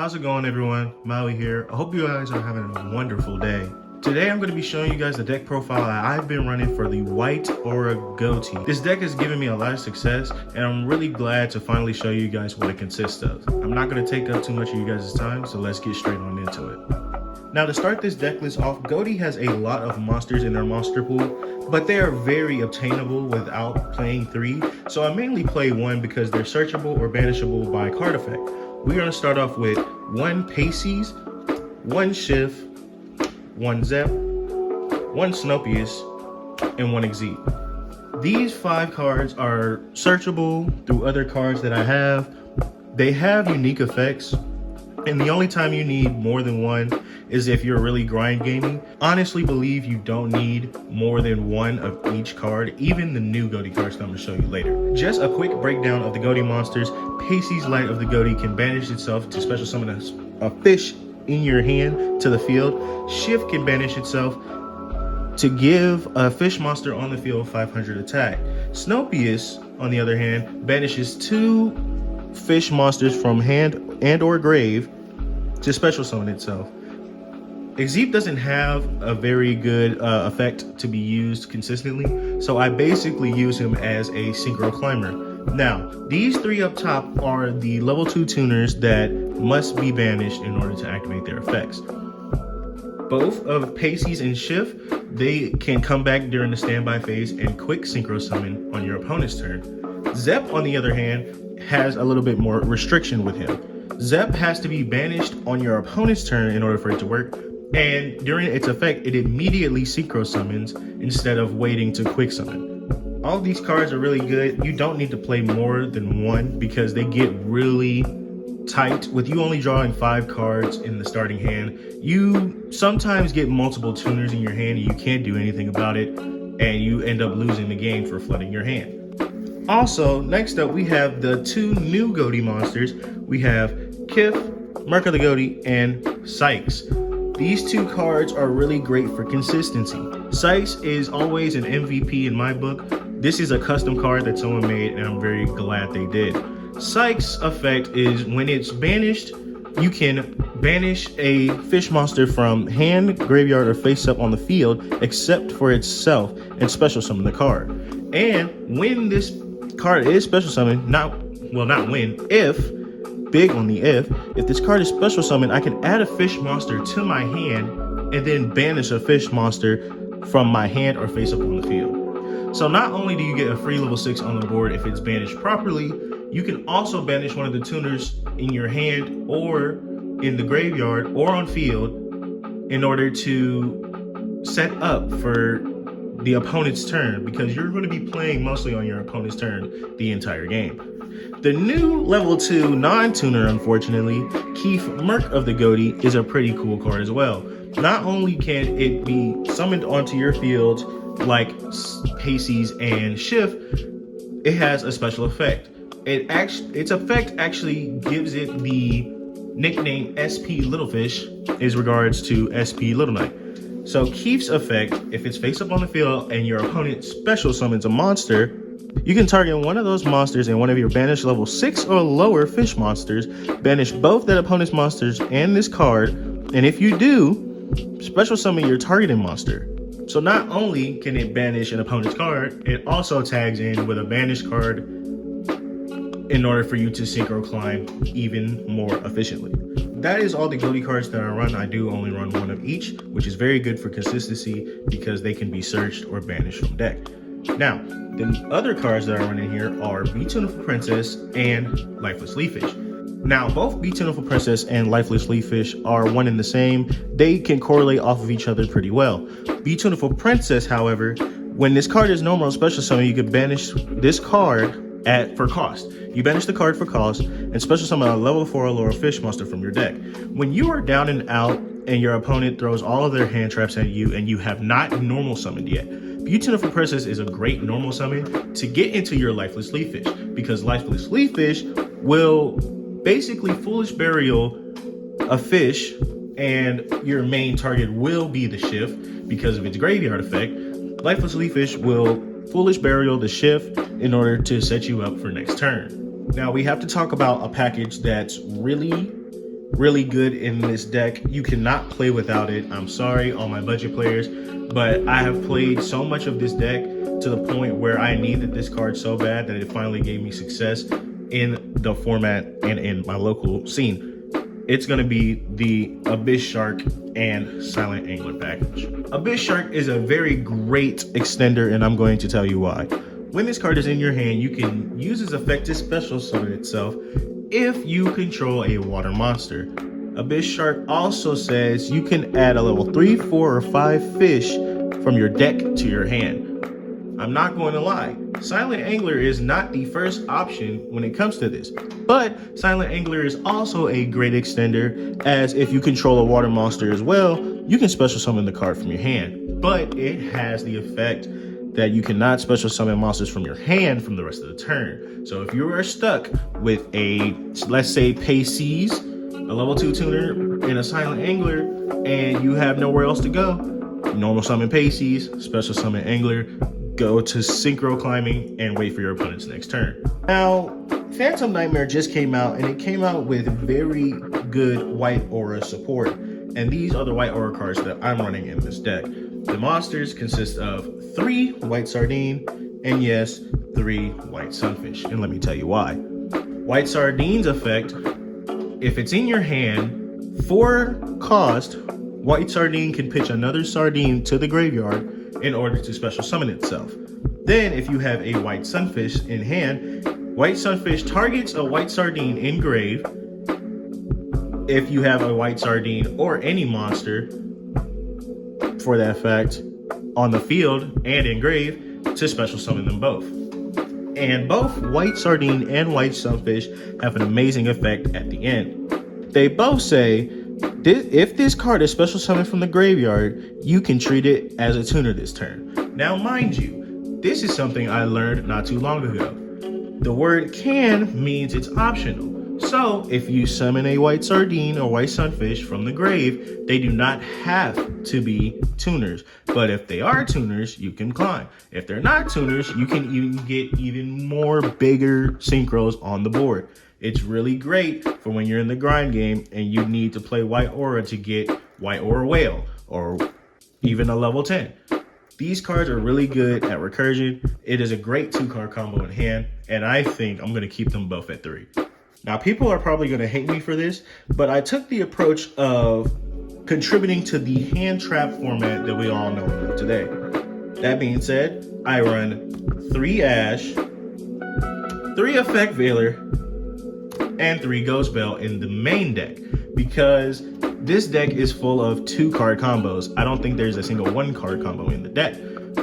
How's it going, everyone? Maui here. I hope you guys are having a wonderful day. Today I'm going to be showing you guys the deck profile that I've been running for the White Aura Ghoti. This deck has given me a lot of success, and I'm really glad to finally show you guys what it consists of. I'm not going to take up too much of you guys' time, so let's get straight on into it. Now, to start this deck list off, Ghoti has a lot of monsters in their monster pool, but they are very obtainable without playing 3, so I mainly play 1 because they're searchable or banishable by card effect. We're going to start off with 1 Pacey's, 1 Shift, 1 Zep, 1 Snopius, and 1 Exceed. These 5 cards are searchable through other cards that I have. They have unique effects, and the only time you need more than 1 is if you're really grind gaming. Honestly believe you don't need more than 1 of each card, even the new Ghoti cards that I'm going to show you later. Just a quick breakdown of the Ghoti monsters. Pacey's Light of the Ghoti can banish itself to special summon a fish in your hand to the field. Shift can banish itself to give a fish monster on the field 500 attack. Snopius, on the other hand, banishes 2 fish monsters from hand and or grave to special summon itself. Exceed doesn't have a very good effect to be used consistently, so I basically use him as a synchro climber. Now, these 3 up top are the level 2 tuners that must be banished in order to activate their effects. Both of Pacey's and Shift, they can come back during the standby phase and quick synchro summon on your opponent's turn. Zep, on the other hand, has a little bit more restriction with him. Zep has to be banished on your opponent's turn in order for it to work, and during its effect, it immediately synchro summons instead of waiting to quick summon. All of these cards are really good. You don't need to play more than 1 because they get really tight. With you only drawing 5 cards in the starting hand, you sometimes get multiple tuners in your hand and you can't do anything about it, and you end up losing the game for flooding your hand. Also, next up, we have the 2 new Ghoti monsters. We have Kif, Merc of the Ghoti, and Sykes. These 2 cards are really great for consistency. Sykes is always an MVP in my book. This is a custom card that someone made, and I'm very glad they did. Sykes' effect is when it's banished, you can banish a fish monster from hand, graveyard, or face up on the field, except for itself, and special summon the card. And when this card is special summoned, if this card is special summoned, I can add a fish monster to my hand and then banish a fish monster from my hand or face up on the field. So not only do you get a free level 6 on the board if it's banished properly, you can also banish one of the tuners in your hand or in the graveyard or on field in order to set up for the opponent's turn, because you're going to be playing mostly on your opponent's turn the entire game. The new level 2 non-tuner, unfortunately, Keith Merc of the Ghoti, is a pretty cool card as well. Not only can it be summoned onto your field like Pacey's and Shift, it has a special effect. Its effect actually gives it the nickname SP Littlefish as regards to SP Little Knight. So Keith's effect, if it's face up on the field and your opponent special summons a monster, you can target one of those monsters and one of your banished level 6 or lower fish monsters, banish both that opponent's monsters and this card, and if you do, special summon your targeted monster. So not only can it banish an opponent's card, it also tags in with a banished card in order for you to synchro climb even more efficiently. That is all the Ghoti cards that I run. I do only run 1 of each, which is very good for consistency because they can be searched or banished from deck. Now, the other cards that I run in here are Beautiful Princess and Lifeless Leaffish. Now, both Beautiful Princess and Lifeless Leaffish are one and the same. They can correlate off of each other pretty well. Beautiful Princess, however, when this card is normal special summon, you can banish this card for cost. You banish the card for cost and special summon a level 4 or lower fish monster from your deck. When you are down and out and your opponent throws all of their hand traps at you and you have not normal summoned yet, Beautiful Princess is a great normal summon to get into your Lifeless Leaffish, because Lifeless Leaffish will basically Foolish Burial a fish and your main target will be the Shift because of its graveyard effect. Lifeless Leaffish will Foolish Burial the Shift in order to set you up for next turn. Now we have to talk about a package that's really really good in this deck. You cannot play without it. I'm sorry, all my budget players, but I have played so much of this deck to the point where I needed this card so bad that it finally gave me success in the format and in my local scene. It's going to be the Abyss Shark and Silent Angler package. Abyss Shark is a very great extender, and I'm going to tell you why. When this card is in your hand, you can use its effect to special summon itself if you control a water monster. Abyss Shark also says you can add a level 3, 4, or 5 fish from your deck to your hand. I'm not going to lie, Silent Angler is not the first option when it comes to this, but Silent Angler is also a great extender, as if you control a water monster as well, you can special summon the card from your hand, but it has the effect that you cannot special summon monsters from your hand from the rest of the turn. So if you are stuck with a, let's say, Paysees, a level 2 tuner, and a Silent Angler, and you have nowhere else to go, normal summon Paysees, special summon Angler, go to synchro climbing, and wait for your opponent's next turn. Now, Phantom Nightmare just came out, and it came out with very good white aura support, and these are the white aura cards that I'm running in this deck. The monsters consist of 3 white sardine, and yes, 3 white sunfish, and let me tell you why. White sardine's effect, if it's in your hand, for cost, white sardine can pitch another sardine to the graveyard in order to special summon itself. Then if you have a white sunfish in hand, white sunfish targets a white sardine in grave. If you have a white sardine or any monster, for that fact, on the field and in grave, to special summon them both. And both white sardine and white sunfish have an amazing effect at the end. They both say, if this card is special summoned from the graveyard, you can treat it as a tuner this turn. Now, mind you, this is something I learned not too long ago. The word can means it's optional. So if you summon a white sardine or white sunfish from the grave, they do not have to be tuners. But if they are tuners, you can climb. If they're not tuners, you can even get even more bigger synchros on the board. It's really great for when you're in the grind game and you need to play White Aura to get White Aura Whale or even a level 10. These cards are really good at recursion. It is a great 2-card combo in hand, and I think I'm going to keep them both at 3. Now, people are probably going to hate me for this, but I took the approach of contributing to the hand trap format that we all know and love today. That being said, I run 3 Ash, 3 Effect Veiler, and 3 Ghost Bell in the main deck, because this deck is full of 2-card combos. I don't think there's a single 1-card combo in the deck.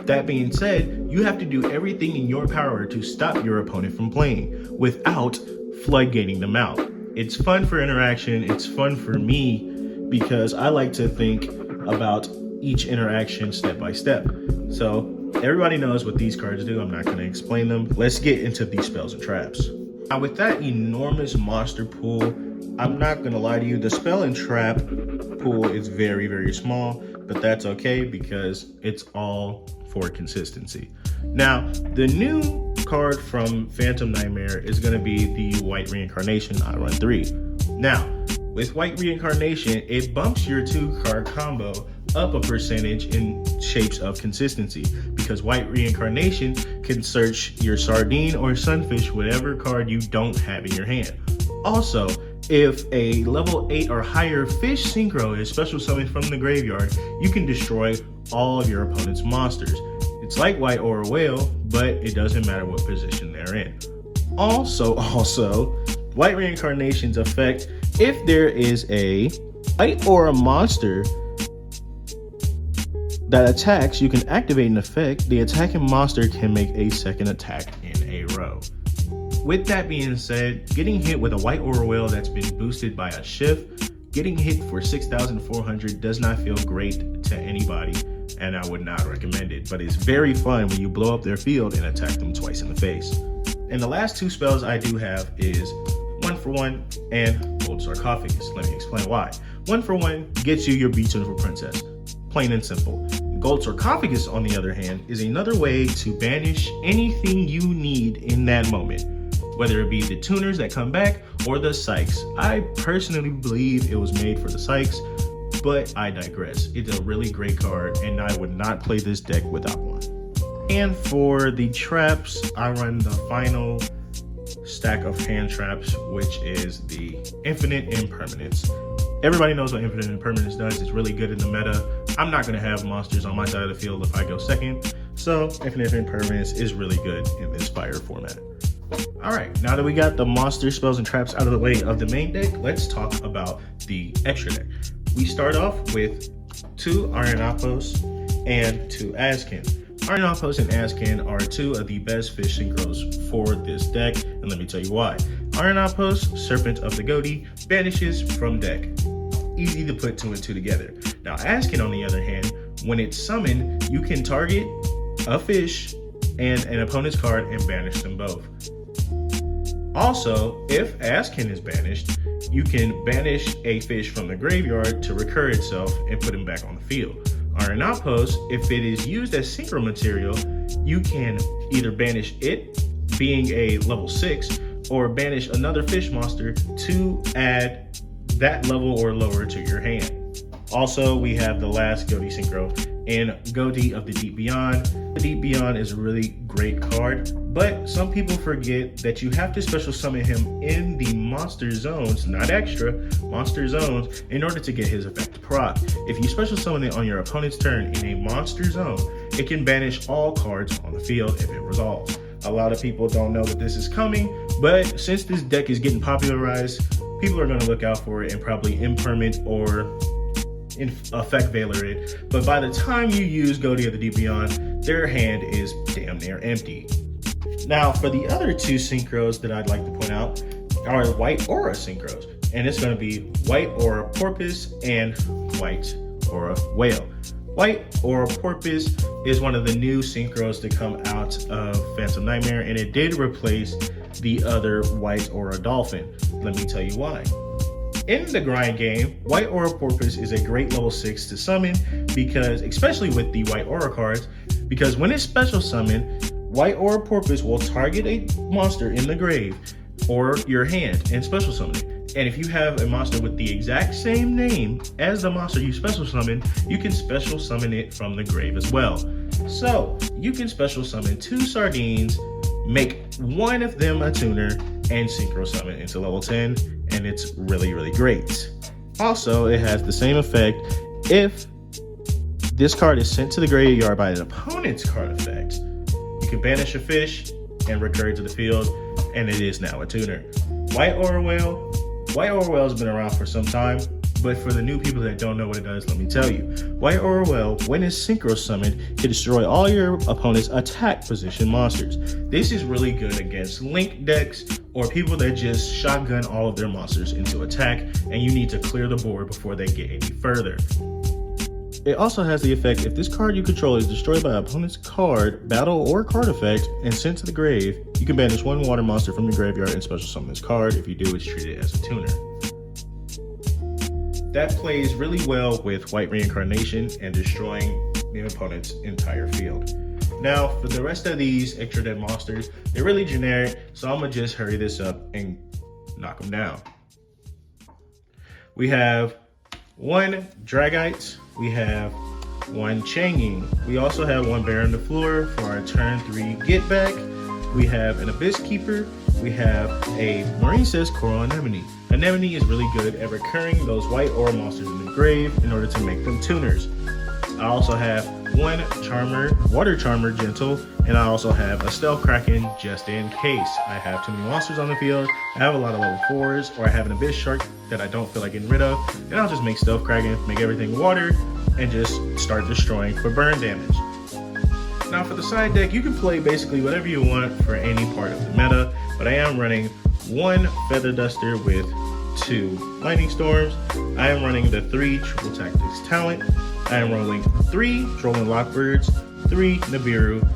That being said, you have to do everything in your power to stop your opponent from playing without floodgating them out. It's fun for interaction. It's fun for me because I like to think about each interaction step by step. So everybody knows what these cards do. I'm not going to explain them. Let's get into these spells and traps. Now, with that enormous monster pool, I'm not going to lie to you, the spell and trap pool is very, very small, but that's okay because it's all for consistency. Now, the new card from Phantom Nightmare is going to be the White Reincarnation. I run 3. Now, with White Reincarnation, it bumps your 2-card combo up a percentage in shapes of consistency, because White Reincarnation can search your sardine or sunfish, whatever card you don't have in your hand. Also, if a level 8 or higher fish synchro is special summoned from the graveyard, you can destroy all of your opponent's monsters. It's like White Aura Whale, but it doesn't matter what position they're in. Also, White Reincarnation's effect, if there is a White Aura monster that attacks, you can activate an effect. The attacking monster can make a second attack in a row. With that being said, getting hit with a White Aura Whale that's been boosted by a shift, getting hit for 6,400 does not feel great to anybody, and I would not recommend it, but it's very fun when you blow up their field and attack them twice in the face. And the last 2 spells I do have is 1 for 1 and Gold Sarcophagus. Let me explain why. 1 for 1 gets you your Beautiful Princess. Plain and simple. Gold Sarcophagus, on the other hand, is another way to banish anything you need in that moment. whether it be the tuners that come back or the psychs. I personally believe it was made for the psychs, but I digress. It's a really great card, and I would not play this deck without one. And for the traps, I run the final stack of hand traps, which is the Infinite Impermanence. Everybody knows what Infinite Impermanence does. It's really good in the meta. I'm not going to have monsters on my side of the field if I go second, so Infinite Impermanence is really good in this fire format. Alright, now that we got the monster spells and traps out of the way of the main deck, let's talk about the extra deck. We start off with 2 Iron Outposts and 2 Askin. Iron Outpost and Askin are 2 of the best fish synchros for this deck, and let me tell you why. Iron Outpost, Serpent of the Ghoti, banishes from deck. Easy to put 2 and 2 together. Now Askin, on the other hand, when it's summoned, you can target a fish and an opponent's card and banish them both. Also, if Askin is banished, you can banish a fish from the graveyard to recur itself and put him back on the field. Iron Outpost, if it is used as synchro material, you can either banish it, being a level 6, or banish another fish monster to add that level or lower to your hand. Also, we have the last Ghoti synchro in Ghoti of the Deep Beyond. The Deep Beyond is a really great card, but some people forget that you have to special summon him in the monster zones, not extra, monster zones, in order to get his effect to proc. If you special summon it on your opponent's turn in a monster zone, it can banish all cards on the field if it resolves. A lot of people don't know that this is coming, but since this deck is getting popularized, people are going to look out for it and probably impermanent or in effect Veiler it. But by the time you use Ghoti of the Deep Beyond, their hand is damn near empty. Now, for the other 2 synchros that I'd like to point out are White Aura synchros, and it's going to be White Aura Porpoise and White Aura Whale. White Aura Porpoise is one of the new synchros to come out of Phantom Nightmare, and it did replace the other White Aura Dolphin. Let me tell you why. In the grind game, White Aura Porpoise is a great level 6 to summon because, especially with the White Aura cards, because when it's special summoned, White Aura Porpoise will target a monster in the grave or your hand and special summon it. And if you have a monster with the exact same name as the monster you special summon, you can special summon it from the grave as well. So you can special summon 2 sardines, make one of them a tuner, and synchro summon into level 10, and it's really, really great. Also, it has the same effect if this card is sent to the graveyard by an opponent's card effect. You can banish a fish and recur it to the field, and it is now a tuner. White Aura Whale has been around for some time, but for the new people that don't know what it does, let me tell you. White Aura Whale, when it's synchro summoned, can destroy all your opponent's attack position monsters. This is really good against link decks or people that just shotgun all of their monsters into attack, and you need to clear the board before they get any further. It also has the effect, if this card you control is destroyed by an opponent's card, battle, or card effect, and sent to the grave, you can banish 1 water monster from your graveyard and special summon this card. If you do, it's treated as a tuner. That plays really well with White Reincarnation and destroying the opponent's entire field. Now, for the rest of these extra dead monsters, they're really generic, so I'm gonna just hurry this up and knock them down. We have 1 Dragite, we have 1 Changing, we also have 1 Baron the Floor for our turn 3 get back, we have an Abyss Keeper, we have a Marine Says Coral Anemone. Anemone is really good at recurring those White Aura monsters in the grave in order to make them tuners. I also have 1 Charmer, Water Charmer Gentle, and I also have a Stealth Kraken just in case I have too many monsters on the field, I have a lot of level 4s, or I have an Abyss Shark that I don't feel like getting rid of, and I'll just make Stealth Kraken, make everything water, and just start destroying for burn damage. Now for the side deck, you can play basically whatever you want for any part of the meta, but I am running 1 Feather Duster with 2 Lightning Storms. I am running the 3 Triple Tactics Talent. I am rolling 3 Trolling Lockbirds, 3 Nibiru,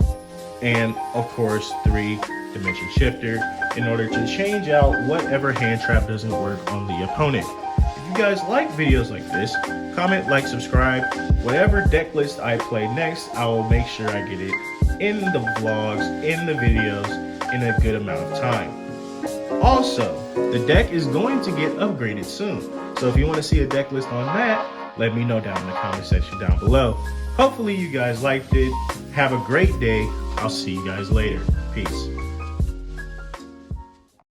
and of course 3 Dimension Shifter in order to change out whatever hand trap doesn't work on the opponent. If you guys like videos like this, comment, like, subscribe. Whatever deck list I play next, I will make sure I get it in the vlogs, in the videos, in a good amount of time. Also, the deck is going to get upgraded soon. So if you want to see a deck list on that, let me know down in the comment section down below. Hopefully you guys liked it. Have a great day. I'll see you guys later. Peace.